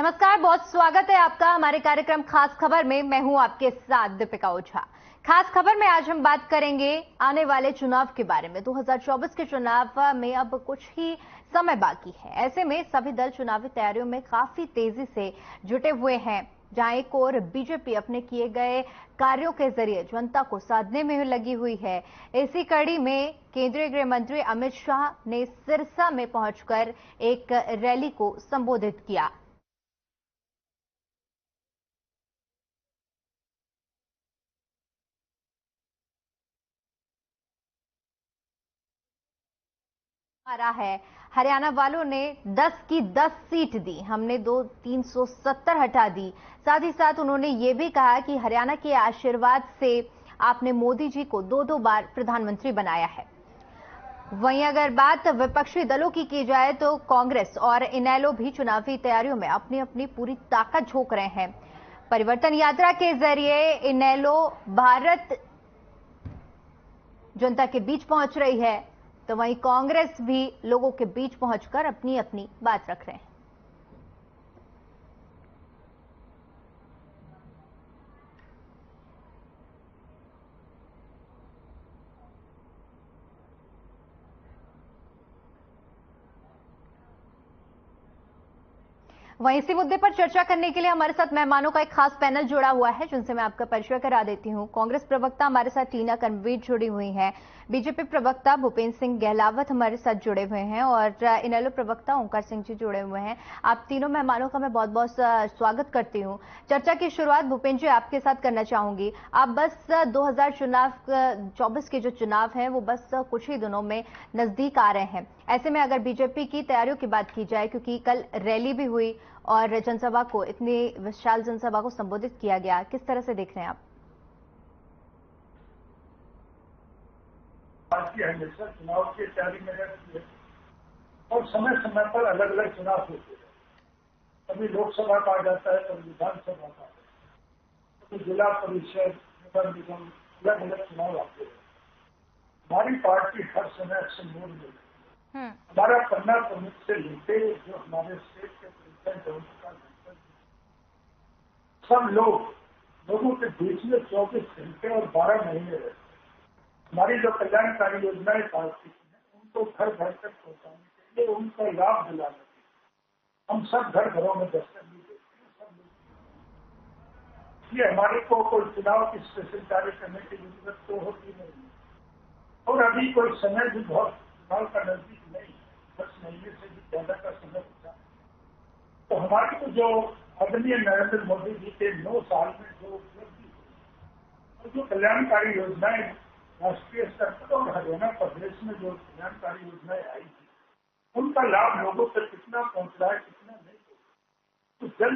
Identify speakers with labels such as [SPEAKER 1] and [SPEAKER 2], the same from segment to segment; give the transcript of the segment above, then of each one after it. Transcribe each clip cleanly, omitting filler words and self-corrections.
[SPEAKER 1] नमस्कार, बहुत स्वागत है आपका हमारे कार्यक्रम खास खबर में। मैं हूं आपके साथ दीपिका ओझा। खास खबर में आज हम बात करेंगे आने वाले चुनाव के बारे में। 2024 के चुनाव में अब कुछ ही समय बाकी है। ऐसे में सभी दल चुनावी तैयारियों में काफी तेजी से जुटे हुए हैं। जहां एक और बीजेपी अपने किए गए कार्यों के जरिए जनता को साधने में लगी हुई है। इसी कड़ी में केंद्रीय गृह मंत्री अमित शाह ने सिरसा में पहुंचकर एक रैली को संबोधित किया। आ रहा है, हरियाणा वालों ने 10 की 10 सीट दी, हमने 370 हटा दी। साथ ही साथ उन्होंने ये भी कहा कि हरियाणा के आशीर्वाद से आपने मोदी जी को 2-2 बार प्रधानमंत्री बनाया है। वहीं अगर बात विपक्षी दलों की जाए तो कांग्रेस और इनेलो भी चुनावी तैयारियों में अपनी अपनी पूरी ताकत झोंक रहे हैं। परिवर्तन यात्रा के जरिए इनेलो भारत जनता के बीच पहुंच रही है, तो वहीं कांग्रेस भी लोगों के बीच पहुंचकर अपनी अपनी बात रख रहे हैं। वहीं इसी मुद्दे पर चर्चा करने के लिए हमारे साथ मेहमानों का एक खास पैनल जुड़ा हुआ है, जिनसे मैं आपका परिचय करा देती हूं। कांग्रेस प्रवक्ता हमारे साथ टीना कनवीर जुड़ी हुई हैं, बीजेपी प्रवक्ता भूपेंद्र सिंह गहलावत हमारे साथ जुड़े हुए हैं और इनेलो प्रवक्ता ओंकार सिंह जी जुड़े हुए हैं। आप तीनों मेहमानों का मैं बहुत बहुत स्वागत करती हूँ। चर्चा की शुरुआत भूपेंद्र जी आपके साथ करना चाहूंगी। आप बस 2024 के जो चुनाव हैं वो बस कुछ ही दिनों में नजदीक आ रहे हैं। ऐसे में अगर बीजेपी की तैयारियों की बात की जाए, क्योंकि कल रैली भी हुई और जनसभा को, इतनी विशाल जनसभा को संबोधित किया गया, किस तरह से देख रहे हैं आप?
[SPEAKER 2] पार्टी हमेशा चुनाव की तैयारी में रहती है और समय समय पर अलग अलग चुनाव होते हैं। कभी लोकसभा का आ जाता है, कभी विधानसभा का, कभी जिला परिषद, नगर निगम, अलग अलग चुनाव आते हैं। हमारी पार्टी हर समय एक्शन मोड में है। हमारा पन्ना प्रमुख से लेते जो हमारे स्टेट के प्रेसिडेंट है उनका सब लोगों के बीच में 24 घंटे और 12 महीने रहते। हमारी जो कल्याणकारी योजनाएं पार्टी हैं उनको घर घर तक पहुंचाने के लिए, उनका लाभ दिलाने के लिए हम सब घर घरों में दस्तक भी देते हैं। सब लोग ये हमारे को कोई चुनाव की स्पेशल कार्य करने की जरूरत तो होती नहीं और अभी कोई समय भी बहुत चुनाव का नजदीक नहीं, 10 महीने से भी ज्यादा का समय बचा। तो हमारी तो जो आदरणीय नरेंद्र मोदी जी के 9 साल में जो उपलब्धि हुई और जो कल्याणकारी योजनाएं राष्ट्रीय स्तर पर और हरियाणा प्रदेश में जो कल्याणकारी योजनाएं आई थी उनका लाभ लोगों तक कितना पहुंच रहा है, कितना नहीं, तो जन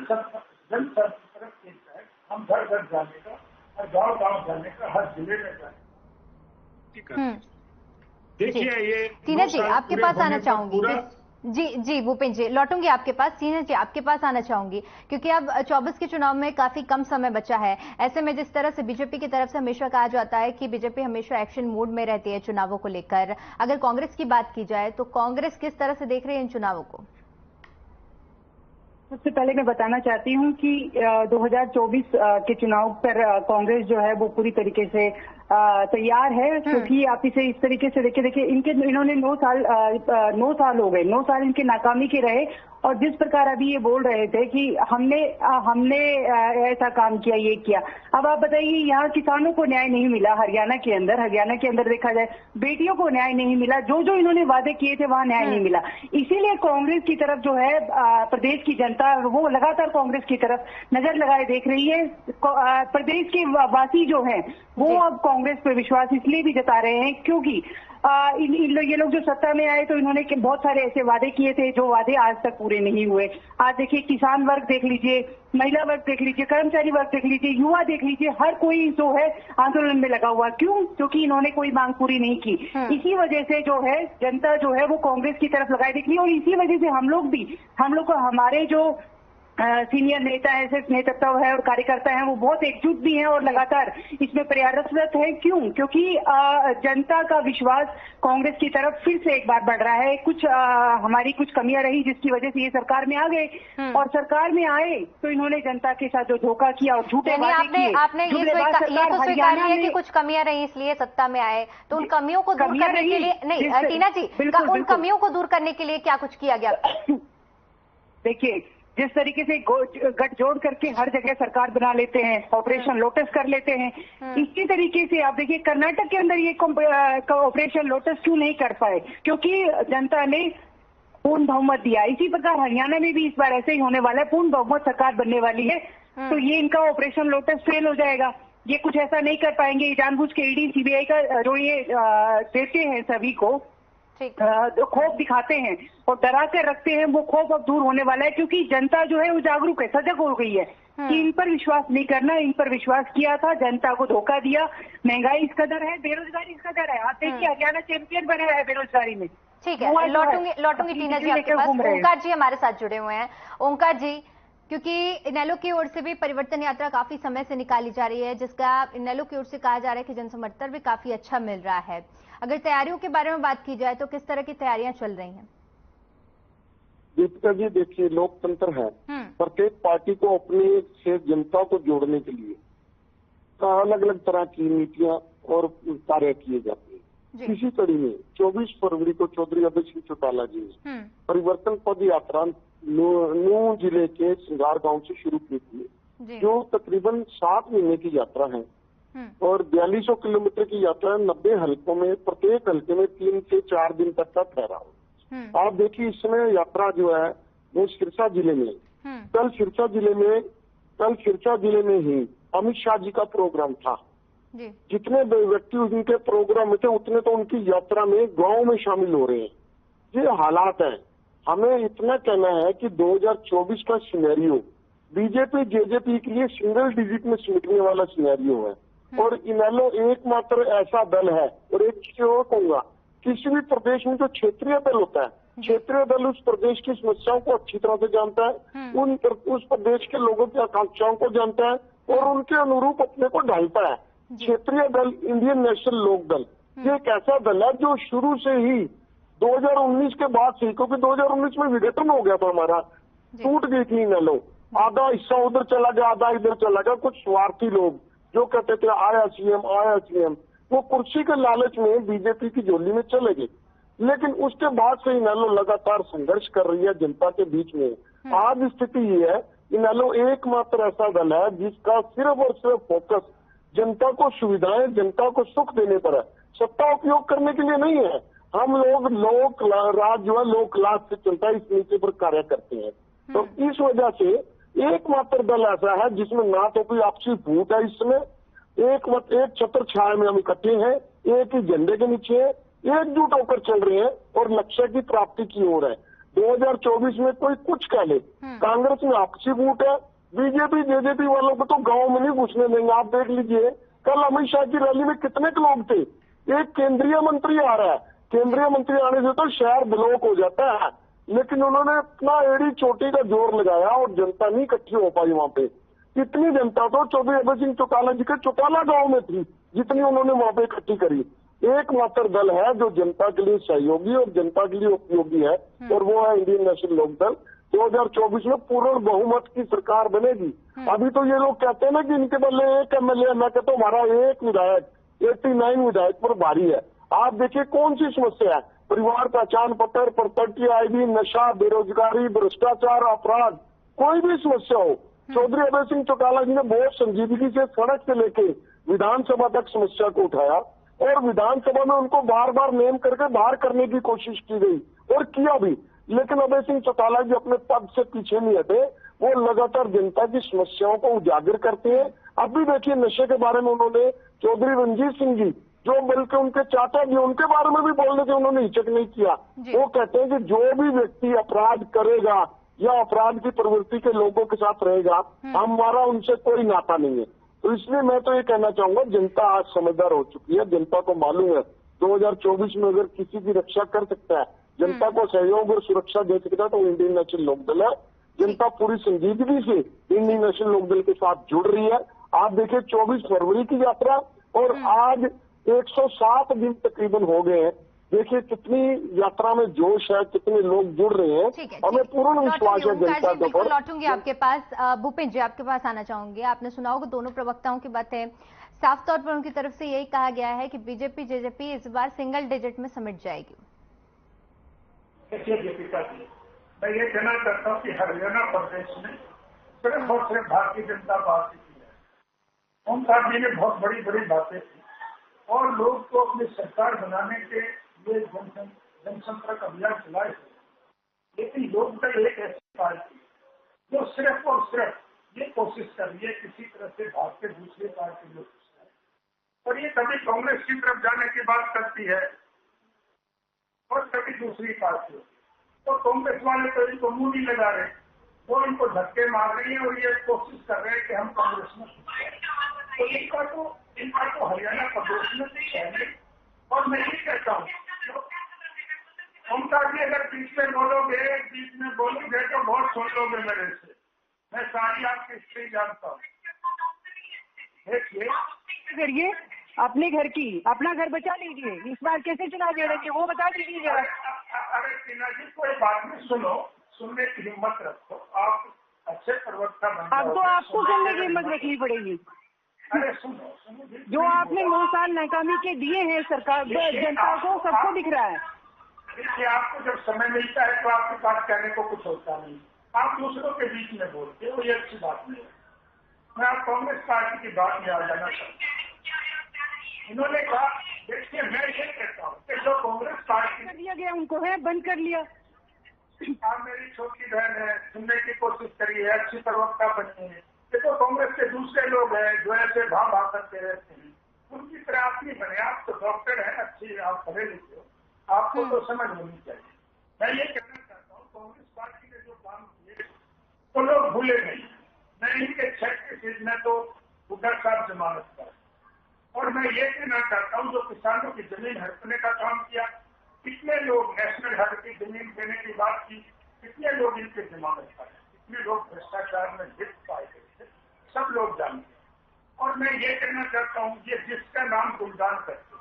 [SPEAKER 2] संपर्क के तहत हम घर घर जाने का और गांव गांव जाने का, हर जिले में जाने का।
[SPEAKER 1] देखिए ये टीना जी आपके पास आना चाहूंगी। जी भूपेंद्र जी लौटूंगी आपके पास। टीना जी आपके पास आना चाहूंगी, क्योंकि अब 24 के चुनाव में काफी कम समय बचा है। ऐसे में जिस तरह से बीजेपी की तरफ से हमेशा कहा जाता है कि बीजेपी हमेशा एक्शन मोड में रहती है चुनावों को लेकर, अगर कांग्रेस की बात की जाए तो कांग्रेस किस तरह से देख रही है इन चुनावों को?
[SPEAKER 3] सबसे पहले मैं बताना चाहती हूं कि 2024 के चुनाव पर कांग्रेस जो है वो पूरी तरीके से तैयार है, क्योंकि आप इसे इस तरीके से देखिए इन्होंने 9 साल हो गए, 9 साल इनके नाकामी के रहे और जिस प्रकार अभी ये बोल रहे थे कि हमने ऐसा काम किया, ये किया। अब आप बताइए, यहाँ किसानों को न्याय नहीं मिला हरियाणा के अंदर देखा जाए बेटियों को न्याय नहीं मिला, जो इन्होंने वादे किए थे वहां न्याय नहीं मिला। इसीलिए कांग्रेस की तरफ जो है प्रदेश की जनता वो लगातार कांग्रेस की तरफ नजर लगाए देख रही है। प्रदेश के वासी जो है वो अब कांग्रेस पर विश्वास इसलिए भी जता रहे हैं क्योंकि ये लोग जो सत्ता में आए तो इन्होंने बहुत सारे ऐसे वादे किए थे जो वादे आज तक पूरे नहीं हुए। आज देखिए किसान वर्ग देख लीजिए, महिला वर्ग देख लीजिए, कर्मचारी वर्ग देख लीजिए, युवा देख लीजिए, हर कोई जो है आंदोलन में लगा हुआ। क्यों? क्योंकि इन्होंने कोई मांग पूरी नहीं की। इसी वजह से जो है जनता जो है वो कांग्रेस की तरफ लगाए दिख रही है और इसी वजह से हम लोग को हमारे जो सीनियर नेता है, सिर्फ नेतृत्व है और कार्यकर्ता हैं, वो बहुत एकजुट भी हैं और लगातार इसमें प्रयासरत है। क्यों? क्योंकि जनता का विश्वास कांग्रेस की तरफ फिर से एक बार बढ़ रहा है। कुछ हमारी कुछ कमियां रही जिसकी वजह से ये सरकार में आ गए और सरकार में आए तो इन्होंने जनता के साथ जो धोखा किया और झूठे वादे किए।
[SPEAKER 1] आपने ये तो स्वीकार किया कि कुछ कमियां रही इसलिए सत्ता में आए, तो उन कमियों को दूर करने के लिए नहीं टीना जी, उन कमियों को दूर करने के लिए क्या कुछ किया गया?
[SPEAKER 3] देखिए, जिस तरीके से गठजोड़ करके हर जगह सरकार बना लेते हैं, ऑपरेशन लोटस कर लेते हैं, इसी तरीके से आप देखिए कर्नाटक के अंदर ये ऑपरेशन लोटस क्यों नहीं कर पाए? क्योंकि जनता ने पूर्ण बहुमत दिया। इसी प्रकार हरियाणा में भी इस बार ऐसे ही होने वाला है, पूर्ण बहुमत सरकार बनने वाली है, तो ये इनका ऑपरेशन लोटस फेल हो जाएगा। ये कुछ ऐसा नहीं कर पाएंगे। जानबूझ के ईडी सीबीआई का जो ये देते हैं सभी को, जो खौफ दिखाते हैं और डरा कर रखते हैं, वो खौफ अब दूर होने वाला है। क्योंकि जनता जो है वो जागरूक है, सजग हो गई है कि इन पर विश्वास नहीं करना। इन पर विश्वास किया था, जनता को धोखा दिया। महंगाई इस कदर है, बेरोजगारी इस कदर है। आप देखिए हरियाणा चैंपियन बने है बेरोजगारी में।
[SPEAKER 1] ठीक है, लौटूंगी टीना जी आपके पास। ओंकार जी हमारे साथ जुड़े हुए हैं। ओंकार जी, क्योंकि इनेलो की ओर से भी परिवर्तन यात्रा काफी समय से निकाली जा रही है, जिसका इनेलो की ओर से कहा जा रहा है कि जनसमर्थन भी काफी अच्छा मिल रहा है। अगर तैयारियों के बारे में बात की जाए तो किस तरह की तैयारियां चल रही हैं?
[SPEAKER 4] दीपिका जी, देखिए लोकतंत्र है, प्रत्येक पार्टी को अपनी से जनता को जोड़ने के लिए अलग अलग तरह की नीतियां और कार्य किए जाते हैं। इसी कड़ी में 24 फरवरी को चौधरी अभय सिंह चौटाला जी ने परिवर्तन पद यात्रा नूंह जिले के सिंगार गांव से शुरू की थी, जो तकरीबन 7 महीने की यात्रा है और 4200 किलोमीटर की यात्रा 90 हलकों में, प्रत्येक हल्के में 3 से 4 दिन तक का ठहराव। आप देखिए इस समय यात्रा जो है वो सिरसा जिले में, कल सिरसा जिले में ही अमित शाह जी का प्रोग्राम था। जितने व्यक्ति उनके प्रोग्राम में थे उतने तो उनकी यात्रा में गांव में शामिल हो रहे हैं। ये हालात है। हमें इतना कहना है कि 2024 का सिनेरियो बीजेपी जेजेपी के लिए सिंगल डिजिट में सिमटने वाला सिनेरियो है और इनेलो एकमात्र ऐसा दल है। और एक चीज और कहूंगा, किसी भी प्रदेश में जो क्षेत्रीय दल होता है, क्षेत्रीय दल उस प्रदेश की समस्याओं को अच्छी तरह से जानता है, उस प्रदेश के लोगों की आकांक्षाओं को जानता है और उनके अनुरूप अपने को ढालता है। क्षेत्रीय दल इंडियन नेशनल लोक दल ये एक ऐसा दल है जो शुरू से ही 2019 के बाद से, क्योंकि 2019 में विघटन हो गया था हमारा, टूट गई थी इनेलो, आधा हिस्सा उधर चला गया, आधा इधर चला गया। कुछ स्वार्थी लोग जो कहते थे आया सीएम, वो कुर्सी के लालच में बीजेपी की झोली में चले गए। लेकिन उसके बाद से इनेलो लगातार संघर्ष कर रही है जनता के बीच में। आज स्थिति ये है, इनेलो एकमात्र ऐसा दल है जिसका सिर्फ और सिर्फ फोकस जनता को सुविधाएं, जनता को सुख देने पर है, सत्ता उपयोग करने के लिए नहीं है। हम लोग लोक राज जो है लोक लाभ से चलता है, इस नीति पर कार्य करते हैं। तो इस वजह से एकमात्र दल ऐसा है जिसमें ना तो कोई आपसी फूट है, इस समय एक छत्र छाया में हम इकट्ठे हैं, एक ही झंडे के नीचे है, एकजुट होकर चल रहे हैं और लक्ष्य की प्राप्ति की ओर है। 2024 में कोई कुछ कह ले, कांग्रेस में आपसी फूट है, बीजेपी जेजेपी वालों को तो गांव में नहीं घुसने देंगे। आप देख लीजिए कल अमित शाह की रैली में कितने लोग थे। एक केंद्रीय मंत्री आ रहा है, केंद्रीय मंत्री आने से तो शहर ब्लॉक हो जाता है, लेकिन उन्होंने इतना एड़ी चोटी का जोर लगाया और जनता नहीं इकट्ठी हो पाई वहां पे। इतनी जनता तो चौधरी अभय सिंह चौटाला जी के चौटाला गांव में थी जितनी उन्होंने वहां पे इकट्ठी करी। एकमात्र दल है जो जनता के लिए सहयोगी और जनता के लिए उपयोगी है और वो है इंडियन नेशनल लोक दल। 2024 में पूर्ण बहुमत की सरकार बनेगी। अभी तो ये लोग कहते हैं ना कि इनके बदले एक एमएलए, मैं कहता हूँ हमारा एक विधायक 89 विधायक पर भारी है। आप देखिए कौन सी समस्या है, परिवार पहचान पत्र, प्रॉपर्टी आईडी, नशा, बेरोजगारी, भ्रष्टाचार, अपराध, कोई भी समस्या हो, चौधरी अभय सिंह चौटाला जी ने बहुत संजीदगी से सड़क से लेके विधानसभा तक समस्या को उठाया और विधानसभा में उनको बार बार नेम करके बाहर करने की कोशिश की गई और किया भी। लेकिन अभय सिंह चौटाला जी अपने पद से पीछे नहीं हटे, वो लगातार जनता की समस्याओं को उजागर करते हैं। अब भी देखिए नशे के बारे में उन्होंने चौधरी रणजीत सिंह जी, जो बल्कि उनके चाचा जी, उनके बारे में भी बोलने से उन्होंने हिचक नहीं किया। वो कहते हैं कि जो भी व्यक्ति अपराध करेगा या अपराध की प्रवृत्ति के लोगों के साथ रहेगा, हमारा उनसे कोई नाता नहीं है। तो इसलिए मैं तो ये कहना चाहूंगा, जनता आज समझदार हो चुकी है, जनता को मालूम है 2024 में अगर किसी की रक्षा कर सकता है, जनता को सहयोग और सुरक्षा दे सकता है तो इंडियन नेशनल लोक दल है। जनता पूरी संजीदगी से इंडियन नेशनल लोकदल के साथ जुड़ रही है। आप देखिए 24 फरवरी की यात्रा और आज 107 दिन तकरीबन हो गए हैं। देखिए कितनी यात्रा में जोश है, कितने लोग जुड़ रहे हैं। हमें पूर्ण विश्वास है जनता के ऊपर।
[SPEAKER 1] लौटूंगी आपके पास। भूपेंद्र जी आपके पास आना चाहूंगी। आपने सुना होगा दोनों प्रवक्ताओं की बातें, साफ तौर पर उनकी तरफ से यही कहा गया है कि बीजेपी जेजेपी इस बार सिंगल डिजिट में समिट जाएगी।
[SPEAKER 2] मैं ये कहना चाहता हूँ कि हरियाणा प्रदेश में सिर्फ और सिर्फ भारतीय जनता पार्टी की है। ओम साहब जी ने बहुत बड़ी बड़ी बातें की और लोग को अपनी सरकार बनाने के लिए जनसंपर्क अभियान चलाए थे। लेकिन लोकदल एक ऐसी पार्टी जो सिर्फ और सिर्फ ये कोशिश कर रही है किसी तरह से भाग के दूसरी पार्टी में घुसना है, और ये कभी कांग्रेस की तरफ जाने की बात करती है और कभी दूसरी पार्टी। तो कांग्रेस वाले तो इनको मुंह नहीं लगा रहे, वो इनको धक्के मार रही है और ये कोशिश कर रहे हैं कि हम कांग्रेस में तो इनका तो हरियाणा प्रदेश में नहीं। और मैं ये कहता हूँ ममता जी अगर बीच में बोलोगे तो बहुत सुन लोगे मेरे से। मैं सारी आपकी हिस्ट्री जानता हूँ। देखिए
[SPEAKER 3] करिए अपने घर की, अपना घर बचा लीजिए। इस बार कैसे चुनाव लड़ेंगे वो बता दीजिए जरा।
[SPEAKER 2] अरे टीना जी कोई बात नहीं, सुनने की हिम्मत रखो। आप अच्छे प्रवक्ता बन
[SPEAKER 3] अब तो आपको सुनने की हिम्मत रखनी पड़ेगी।
[SPEAKER 2] अरे सुनो
[SPEAKER 3] जो आपने 9 साल नाकामी के दिए हैं सरकार जनता को, सबको दिख रहा है।
[SPEAKER 2] देखिए आपको जब समय मिलता है तो आपके पास कहने को कुछ होता नहीं, आप दूसरों के बीच में बोलते हो, ये अच्छी बात नहीं है। मैं आप कांग्रेस पार्टी की बात में आ जाना चाहता हूँ। इन्होंने कहा, देखिए मैं ये कहता हूँ कि जो कांग्रेस पार्टी
[SPEAKER 3] दिया गया उनको है बंद कर लिया।
[SPEAKER 2] आप मेरी छोटी बहन है, सुनने की कोशिश करिए, अच्छी प्रवक्ता बनी है। देखो कांग्रेस के दूसरे लोग हैं जो ऐसे भाव करते रहते हैं, उनकी तरह आप नहीं बने। आप तो डॉक्टर हैं, अच्छी आप पढ़े लिखे हो, आपको तो समझ होनी चाहिए। मैं ये कहना चाहता हूँ कांग्रेस पार्टी ने जो काम किए तो लोग भूले नहीं। मैं इनके 6 केसेज में तो हुड्डा साहब जमानत पर, और मैं ये कहना चाहता हूँ जो किसानों की जमीन हड़पने का काम किया, कितने लोग नेशनल हद की जमीन देने की बात की, कितने लोग इनके जमानत पर है, कितने लोग भ्रष्टाचार में लिप्त पाए गए थे, सब लोग जानते हैं। और मैं ये कहना चाहता हूँ ये जिसका नाम गुणगान करते,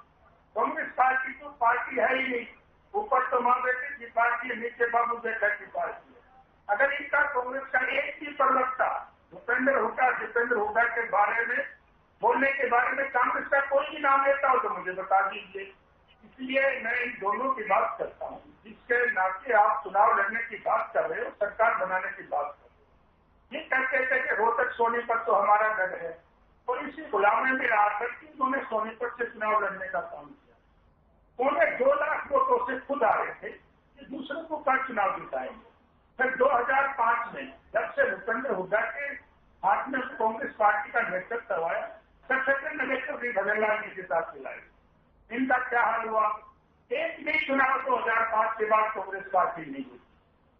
[SPEAKER 2] कांग्रेस पार्टी तो पार्टी है ही नहीं। ऊपर तो मान रहे की पार्टी है, नीचे बाबू देखा की पार्टी है। अगर इनका कांग्रेस का एक ही प्रवक्ता दीपेंद्र हुड्डा के बारे में बोलने के बारे में कांग्रेस का कोई भी नाम लेता हो तो मुझे बता दीजिए। इसलिए मैं इन दोनों की बात करता हूँ, जिसके नाते आप चुनाव लड़ने की बात कर रहे हो, सरकार बनाने की बात कर रहे हो। ये कहते थे कि रोहतक सोनीपत तो हमारा गढ़ है, और इसी गुलामी में आकर के उन्होंने सोनीपत से चुनाव लड़ने का काम किया। उन्हें 2 लाख वोटों से खुद आ रहे थे कि दूसरों को कल चुनाव जिताएंगे। फिर 2005 में जब से भूपेंद्र हुड्डा के हाथ में कांग्रेस पार्टी का नेतृत्व आया, सत्तर नेतृत्व भी भजनलाल जी के साथ मिलाए। इनका क्या हाल हुआ? एक भी चुनाव 2005 के बाद कांग्रेस पार्टी नहीं हुई,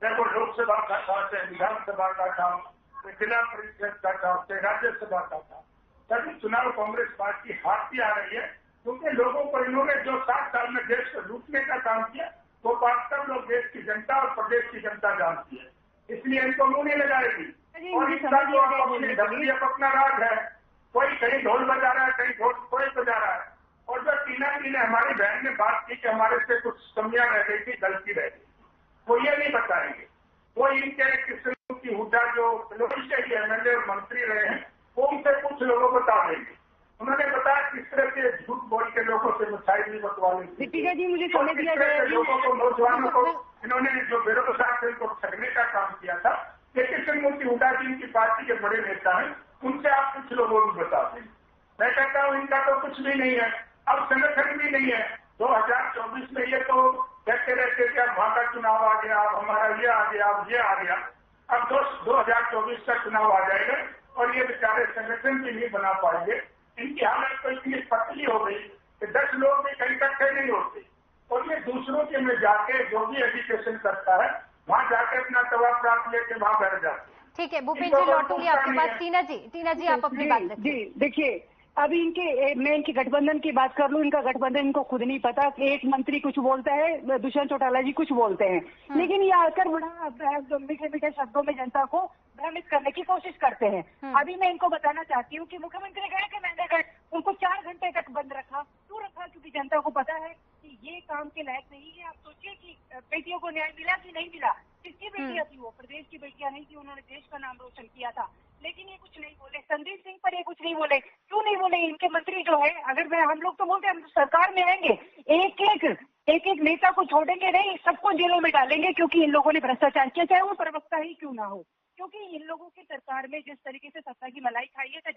[SPEAKER 2] चाहे वो लोकसभा का था, चाहे विधानसभा का था, चाहे जिला परिषद का था, चाहे राज्यसभा का था। सभी चुनाव कांग्रेस पार्टी हारती आ रही है, क्योंकि लोगों को इन्होंने जो 7 साल में देश को लूटने का काम किया वो वास्तव लोग देश की जनता और प्रदेश की जनता जानती है, इसलिए इनको मुंह नहीं लगाएगी। और इसका जो अपना राज है, कोई कहीं ढोल बजा रहा है, कहीं ढोल कोई बजा रहा है। और जो टीना जी ने हमारी बहन ने बात की कि हमारे से कुछ कमियां रह गई थी, गलती रह गई, वो ये नहीं बताएंगे। वो इनके किस्म की हुड्डा जो के एमएलए और मंत्री रहे हैं, वो उनसे कुछ लोगों को बता देंगे। उन्होंने बताया किस तरह से झूठ बोल के लोगों से मिठाई भी बंटवा ली थी।
[SPEAKER 3] जी मुझे समझ दिया गया।
[SPEAKER 2] लोगों को, नौजवानों को इन्होंने जो बेरोजगार थे उनको ठगने का काम किया था। ये कृष्णमूर्ति हुड्डा जी की पार्टी के बड़े नेता हैं, उनसे आप कुछ लोगों को बता दें। मैं कहता हूँ इनका तो कुछ भी नहीं है, अब संगठन भी नहीं है। 2024 में ये तो कहते रहते थे अब वहां का चुनाव आ गया, अब हमारा ये आ गया, अब ये आ गया। अब 2024 का चुनाव आ जाएगा और ये बेचारे संगठन भी नहीं बना पाएंगे। इनकी हालत तो इतनी पतली हो गई कि 10 लोग भी कहीं इकट्ठे नहीं होते, और ये दूसरों के में जाके जो भी एजुकेशन करता है वहाँ जाके अपना तबाह प्राप्त लेके वहाँ बैठ जाते हैं।
[SPEAKER 1] ठीक है भूपेंद्र जी, लौटूंगी आपके पास। टीना जी आप अपनी बात रखिए।
[SPEAKER 3] जी देखिए, अभी मैं इनके गठबंधन की बात कर लूं, इनका गठबंधन इनको खुद नहीं पता। एक मंत्री कुछ बोलता है, दुष्यंत चौटाला जी कुछ बोलते हैं, लेकिन ये आकर बड़ा मीठे मीठे शब्दों में जनता को भ्रमित करने की कोशिश करते हैं। अभी मैं इनको बताना चाहती हूँ कि मुख्यमंत्री गए कि मैंने गए, उनको 4 घंटे तक बंद रखा। क्यों रखा? क्योंकि जनता को पता है कि ये काम के लायक नहीं है। आप सोचिए कि बेटियों को न्याय मिला कि नहीं मिला। किसकी बेटियां थी वो? प्रदेश की बेटियां नहीं थी। उन्होंने देश का नाम रोशन किया था, लेकिन ये कुछ नहीं बोले। संदीप सिंह पर ये कुछ नहीं बोले। क्यों नहीं बोले? इनके मंत्री जो है, अगर हम लोग तो बोलते हैं हम सरकार में आएंगे, एक एक नेता को छोड़ेंगे नहीं, सबको जेलों में डालेंगे, क्योंकि इन लोगों ने भ्रष्टाचार किया, चाहे वो प्रवक्ता ही क्यों ना हो। क्योंकि इन लोगों की सरकार में जिस तरीके से सत्ता की मलाई खाई है, तो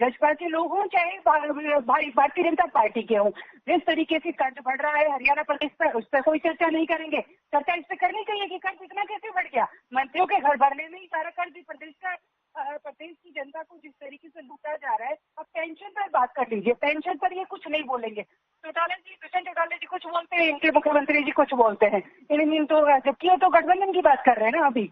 [SPEAKER 3] जज्बा के लोग हों चाहे भारतीय जनता पार्टी के हों, जिस तरीके से कर्ज बढ़ रहा है हरियाणा प्रदेश पर, उस पर कोई चर्चा नहीं करेंगे। चर्चा इस पर करनी चाहिए कि कर्ज इतना कैसे बढ़ गया। मंत्रियों के घर भरने में ही सारा कर्ज प्रदेश की जनता को जिस तरीके से लूटा जा रहा है। अब पेंशन पर बात कर लीजिए, पेंशन पर ये कुछ नहीं बोलेंगे। दुष्यंत चौटाला जी कुछ बोलते हैं, इनके मुख्यमंत्री जी कुछ बोलते हैं। जबकि तो गठबंधन की बात कर रहे हैं ना अभी।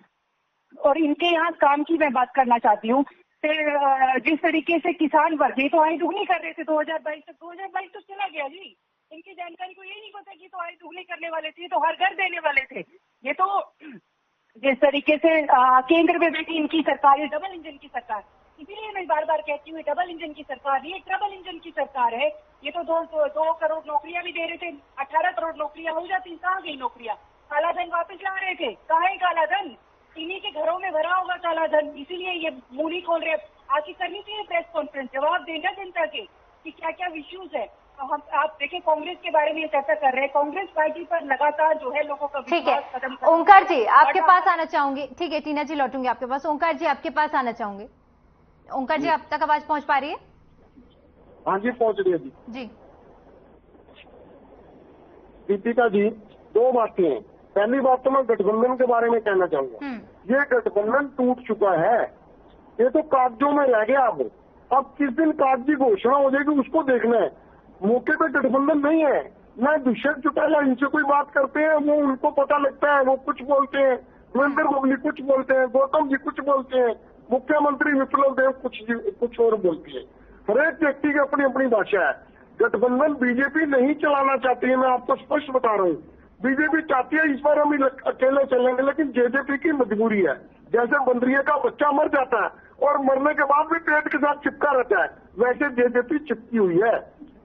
[SPEAKER 3] और इनके यहाँ काम की मैं बात करना चाहती हूँ। फिर जिस तरीके से किसान वर्ग ये तो आय दुगनी कर रहे थे 2022 तक, 2022 तो चला गया जी। इनकी जानकारी को ये नहीं पता कि तो आय दुगनी करने वाले थे, तो हर घर देने वाले थे। ये तो जिस तरीके से केंद्र में बैठी इनकी सरकार है, डबल इंजन की सरकार। इसीलिए मैं बार बार कहती हूँ डबल इंजन की सरकार, ये ट्रबल इंजन की सरकार है। ये तो 2 करोड़ नौकरियां भी दे रहे थे, 18 करोड़ नौकरियां हो जाती, कहाँ गई नौकरियां? काला धन वापस ला रहे थे, कहाँ है काला धन? इन्हीं के घरों में भरा होगा काला धन, इसीलिए ये मुंह नहीं खोल रहे। आगे करनी चाहिए प्रेस कॉन्फ्रेंस, जवाब देना जनता के कि क्या क्या इश्यूज है। हम आप देखिए कांग्रेस के बारे में चर्चा कर रहे हैं, कांग्रेस पार्टी पर लगातार जो है लोगों का विश्वास खत्म कर।
[SPEAKER 1] ओंकार जी आपके पास आना चाहूंगी। ठीक है, टीना जी लौटूंगी आपके पास। ओंकार जी आपके पास आना चाहूंगी। ओंकार जी आप तक आवाज पहुंच पा रही है?
[SPEAKER 4] हाँ जी, पहुंच रही है जी।
[SPEAKER 1] जी
[SPEAKER 4] दीपिका जी, 2 बातें हैं। पहली बात तो मैं गठबंधन के बारे में कहना चाहूंगा। ये गठबंधन टूट चुका है, ये तो कागजों में रह गया। अब किस दिन कागजी घोषणा हो जाएगी उसको देखना है। मौके पे गठबंधन नहीं है। ना दुष्यंत चौटाला इनसे कोई बात करते हैं, वो उनको पता लगता है, वो कुछ बोलते हैं, सुरेंद्र गोगली कुछ बोलते हैं, गौतम जी कुछ बोलते हैं, मुख्यमंत्री विप्लव देव कुछ और बोलती है। हर एक व्यक्ति की अपनी अपनी भाषा है। गठबंधन बीजेपी नहीं चलाना चाहती है, मैं आपको स्पष्ट बता रहा हूँ। बीजेपी चाहती है इस बार हम अकेले चलेंगे, लेकिन जेजेपी की मजबूरी है। जैसे बंदरिया का बच्चा मर जाता है और मरने के बाद भी पेट के साथ चिपका रहता है, वैसे जेजेपी चिपकी हुई है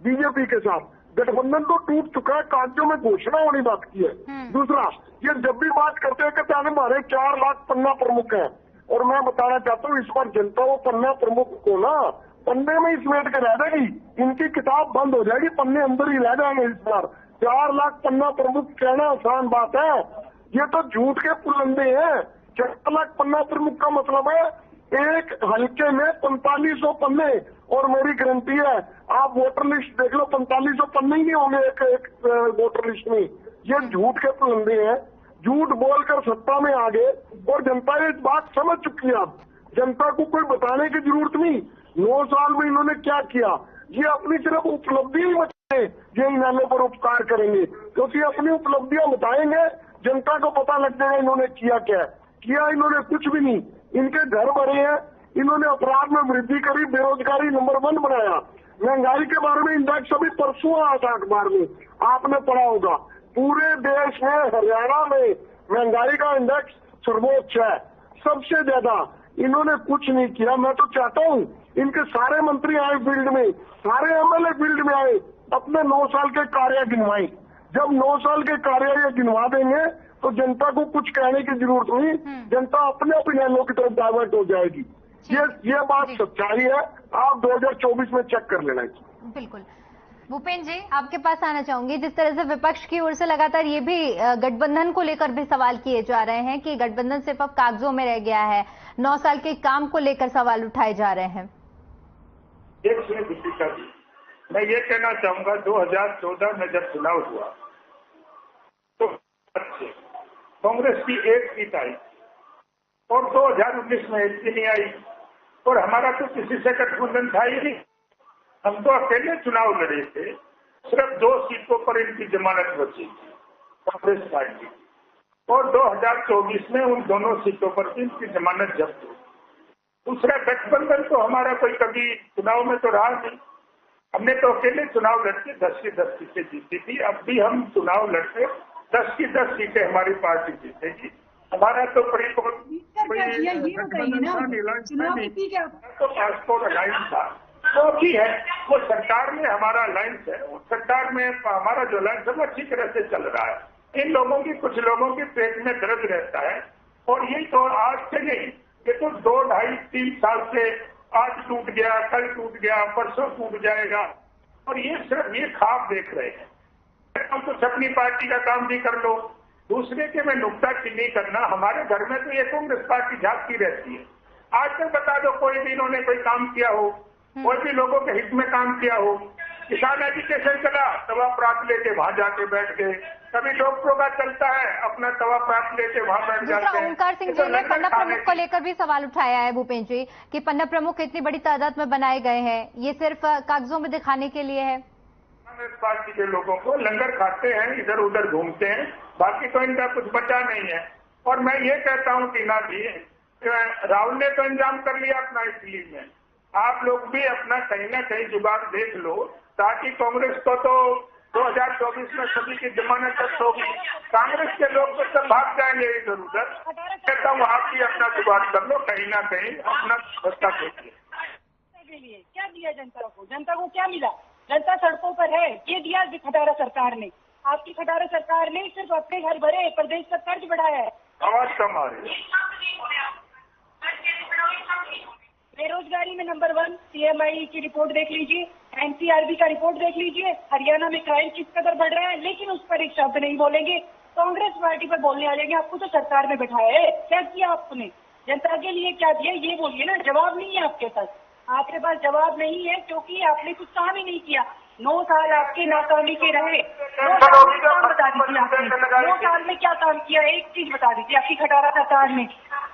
[SPEAKER 4] बीजेपी के साथ। गठबंधन तो टूट चुका है, कागजों में घोषणा होनी बाकी है। दूसरा, ये जब भी बात करते हैं कि हमारे 4 लाख पन्ना प्रमुख हैं, और मैं बताना चाहता हूँ इस बार जनता वो पन्ना प्रमुख को ना पन्ने में ही समेट के रह जाएगी। इनकी किताब बंद हो जाएगी, पन्ने अंदर ही रह जाएंगे इस बार। 4 लाख पन्ना प्रमुख कहना आसान बात है, ये तो झूठ के पुलंदे हैं। 4 लाख पन्ना प्रमुख का मतलब है एक हल्के में 4500 पन्ने, और मेरी गारंटी है आप वोटर लिस्ट देख लो, 4500 पन्ने ही नहीं होंगे एक वोटर लिस्ट में। ये झूठ के पुलंदे हैं, झूठ बोलकर सत्ता में आ गए, और जनता ये बात समझ चुकी है। अब जनता को कोई बताने की जरूरत नहीं। 9 साल में इन्होंने क्या किया, ये अपनी सिर्फ उपलब्धि ही बताए, ये इन्होंने पर उपकार करेंगे, क्योंकि अपनी उपलब्धियां बताएंगे जनता को पता लग जाएगा इन्होंने किया क्या किया। इन्होंने कुछ भी नहीं, इनके घर भरे हैं, इन्होंने अपराध में वृद्धि करी, बेरोजगारी नंबर 1 बनाया। महंगाई के बारे में इंडेक्स अभी परसों आया था अखबार में, आपने पढ़ा होगा। पूरे देश में हरियाणा में महंगाई का इंडेक्स सर्वोच्च है, सबसे ज्यादा। इन्होंने कुछ नहीं किया। मैं तो चाहता हूँ इनके सारे मंत्री आए फील्ड में, सारे एमएलए फील्ड में आए, अपने 9 साल के कार्य गिनवाएं। जब 9 साल के कार्य ये गिनवा देंगे तो जनता को कुछ कहने की जरूरत नहीं, जनता अपने ओपिनियनों की तरफ डाइवर्ट हो जाएगी। ये बात सच्चाई है, आप 2024 में चेक कर लेना।
[SPEAKER 1] बिल्कुल। भूपेंद्र जी आपके पास आना चाहूंगी। जिस तरह से विपक्ष की ओर से लगातार ये भी गठबंधन को लेकर भी सवाल किए जा रहे हैं कि गठबंधन सिर्फ अब कागजों में रह गया है, 9 साल के काम को लेकर सवाल उठाए जा रहे हैं।
[SPEAKER 2] एक सुनिए दीपिका जी, मैं ये कहना चाहूंगा 2014 में जब चुनाव हुआ तो कांग्रेस की एक सीट आई और 2019 में एक भी नहीं आई, और हमारा तो किसी से गठबंधन था ही नहीं। हम तो अकेले चुनाव लड़े थे, सिर्फ 2 सीटों पर इनकी जमानत बची थी कांग्रेस पार्टी, और 2024 में उन दोनों सीटों पर इनकी जमानत जब्त हुई। दूसरा, गठबंधन तो हमारा कोई कभी चुनाव में तो रहा नहीं। हमने तो अकेले चुनाव लड़के 10 की 10 सीटें जीती थी। अब भी हम चुनाव लड़ते 10 की 10 सीटें हमारी पार्टी जीतेगी। हमारा तो पासपोर्ट अलायंस था, वो भी है, वो सरकार में हमारा अलायंस है। उस सरकार में हमारा जो अलायंस है वो अच्छी तरह से चल रहा है। इन लोगों की, कुछ लोगों के पेट में दर्द रहता है, और ये तो आज से नहीं, ये तो 2, 2.5, 3 साल से आज टूट गया, कल टूट गया, परसों टूट जाएगा, और ये सिर्फ ये ख्वाब देख रहे हैं। हम कुछ अपनी पार्टी का काम भी कर लो, दूसरे के में नुक्ताचीनी करना। हमारे घर में तो ये कांग्रेस पार्टी झांकती रहती है। आज तक बता दो कोई भी इन्होंने कोई काम किया हो, कोई भी लोगों के हित में काम किया हो। किसान एजुकेशन चला, तवा प्राप्त लेके वहां जाके बैठ गए। कभी डॉक्टरों का चलता है, अपना तवा प्राप्त लेके वहां बैठ जाते हैं।
[SPEAKER 1] ओंकार सिंह जी ने पन्ना प्रमुख को लेकर भी सवाल उठाया है भूपेन्द्र जी, कि पन्ना प्रमुख इतनी बड़ी तादाद में बनाए गए हैं, ये सिर्फ कागजों में दिखाने के लिए है।
[SPEAKER 2] कांग्रेस पार्टी के लोगों को लंगर खाते हैं, इधर उधर घूमते हैं, बाकी तो इनका कुछ बचा नहीं है। और मैं ये कहता हूँ टीना जी, राहुल ने तो इंतजाम कर लिया अपना इटली में, आप लोग भी अपना कहीं ना कहीं जुगाड़ देख लो, ताकि कांग्रेस को तो 2024 में सभी की जमानत तक होगी। कांग्रेस के लोग तो सब भाग जाएंगे इधर उधर। कहता हूँ आप भी अपना जुगाड़ कर लो, कहीं ना कहीं अपना व्यवस्था देखिए।
[SPEAKER 3] क्या दिया जनता को? जनता को क्या मिला? जनता सड़कों पर है, ये दिया खटारा सरकार ने। आपकी खटारा सरकार ने सिर्फ अपने घर भरे, प्रदेश का कर्ज बढ़ाया है।
[SPEAKER 2] आवाज कम आ रही है।
[SPEAKER 3] बेरोजगारी में नंबर 1, CMI की रिपोर्ट देख लीजिए, NCRB का रिपोर्ट देख लीजिए, हरियाणा में क्राइम किस कदर बढ़ रहा है, लेकिन उस पर एक शब्द नहीं बोलेंगे। कांग्रेस पार्टी पर बोलने आ जाएंगे, आपको तो सरकार में बैठाया है, क्या किया आपने, जनता के लिए क्या दिया, ये बोलिए ना। जवाब नहीं है आपके पास, आपके पास जवाब नहीं है, क्योंकि आपने कुछ काम ही नहीं किया। 9 साल आपके नाकामी के रहे। 9 साल में काम बता दीजिए आपने, 9 साल में क्या काम किया, एक चीज बता दीजिए आपकी खटारा सरकार ने।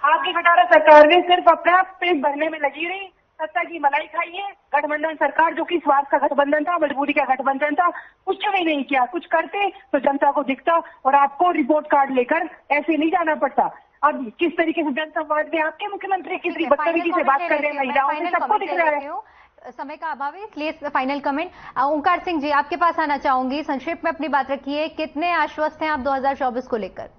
[SPEAKER 3] आपकी खटारा सरकार ने सिर्फ अपना पेट भरने में लगी रही, सत्ता की मलाई खाई है। गठबंधन सरकार, जो कि स्वार्थ का गठबंधन था, मजबूरी का गठबंधन था, कुछ भी नहीं किया। कुछ करते तो जनता को दिखता और आपको रिपोर्ट कार्ड लेकर ऐसे नहीं जाना पड़ता। अब किस तरीके से जनसंवाद में आपके मुख्यमंत्री किसी बदतमीजी से बात कर रहे हैं महिलाओं से, सबको दिख रहा है।
[SPEAKER 1] समय का अभाव है, इसलिए फाइनल कमेंट ओंकार सिंह जी आपके पास आना चाहूंगी। संक्षेप में अपनी बात रखिए, कितने आश्वस्त हैं आप 2024 को लेकर?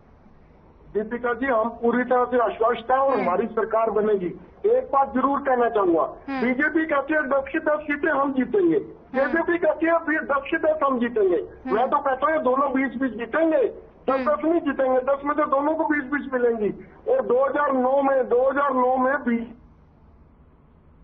[SPEAKER 4] दीपिका जी, हम पूरी तरह से आश्वस्त हैं और हमारी सरकार बनेगी। एक बात जरूर कहना चाहूंगा, बीजेपी कहती है 10 की 10 सीटें हम जीतेंगे, जेजेपी कहती है 10 की 10 हम जीतेंगे। मैं तो कहता हूँ दोनों 20-20 जीतेंगे, 10-10 नहीं जीतेंगे। 10 में तो दोनों को 20-20 मिलेंगी। और 2009 में 20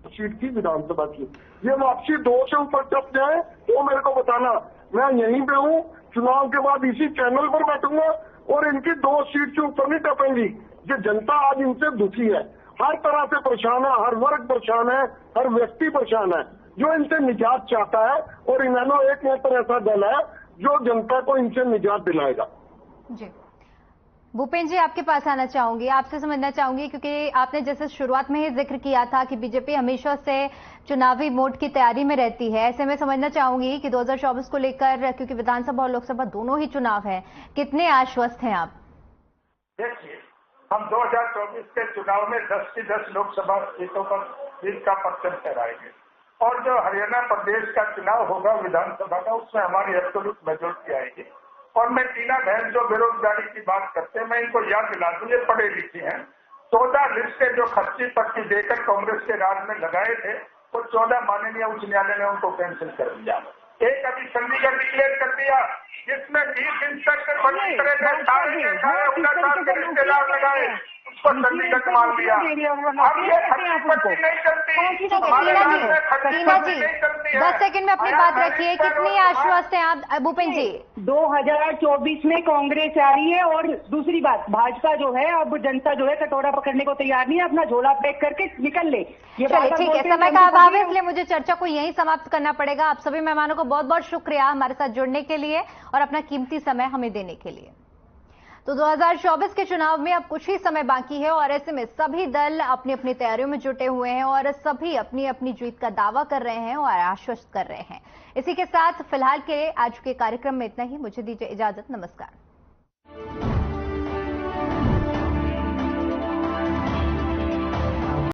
[SPEAKER 4] सीट की विधानसभा की, ये वापसी 2 से ऊपर टप जाए तो मेरे को बताना। मैं यहीं पे हूँ, चुनाव के बाद इसी चैनल पर बैठूंगा और इनकी 2 सीट से ऊपर नहीं टपेंगी। ये जनता आज इनसे दुखी है, हर तरह से परेशान है, हर वर्ग परेशान है, हर व्यक्ति परेशान है, जो इनसे निजात चाहता है। और इन्होंने एकमात्र ऐसा दल है जो जनता को इनसे निजात दिलाएगा।
[SPEAKER 1] जी भूपेन्द्र जी आपके पास आना चाहूंगी, आपसे समझना चाहूंगी, क्योंकि आपने जैसे शुरुआत में ही जिक्र किया था कि बीजेपी हमेशा से चुनावी मोड की तैयारी में रहती है। ऐसे में समझना चाहूंगी कि 2024 को लेकर, क्योंकि विधानसभा और लोकसभा दोनों ही चुनाव है, कितने आश्वस्त हैं आप?
[SPEAKER 2] देखिए, हम 2024 के चुनाव में 10 की 10 लोकसभा सीटों पर जीत का परचम फहराएंगे। और जो हरियाणा प्रदेश का चुनाव होगा विधानसभा का, उसमें हमारी एब्सोल्यूट मेजोरिटी आएगी। और मैं टीना बहन जो बेरोजगारी की बात करते हैं, मैं इनको याद दिला दूं, ये पढ़े लिखे हैं। 14 लिस्टें जो खर्ची पर्ची देकर कांग्रेस के राज में लगाए थे, वो 14 माननीय उच्च न्यायालय ने उनको कैंसिल कर दिया। एक अभी चंडीगढ़ डिक्लेयर कर दिया, जिसमें 20 इंस्पेक्टर भर्ती करे थे, सारे 19 के रिश्तेदार लगाए, उसको चंडीगढ़ मान दिया। अब ये खर्ची पर्ची नहीं चलती।
[SPEAKER 1] टीना जी 10 सेकंड में अपनी बात रखिए, कितनी आश्वस्त हैं आप भूपेन्द्र जी?
[SPEAKER 3] 2024 में कांग्रेस आ रही है। और दूसरी बात, भाजपा जो है, अब जनता जो है कटोरा पकड़ने को तैयार नहीं है, अपना झोला पैक करके निकल ले। ये
[SPEAKER 1] चलिए ठीक है, समय का अभाव है, इसलिए मुझे चर्चा को यहीं समाप्त करना पड़ेगा। आप सभी मेहमानों को बहुत बहुत शुक्रिया हमारे साथ जुड़ने के लिए और अपना कीमती समय हमें देने के लिए। तो 2024 के चुनाव में अब कुछ ही समय बाकी है और ऐसे में सभी दल अपनी अपनी तैयारियों में जुटे हुए हैं और सभी अपनी अपनी जीत का दावा कर रहे हैं और आश्वस्त कर रहे हैं। इसी के साथ फिलहाल के आज के कार्यक्रम में इतना ही। मुझे दीजिए इजाजत, नमस्कार।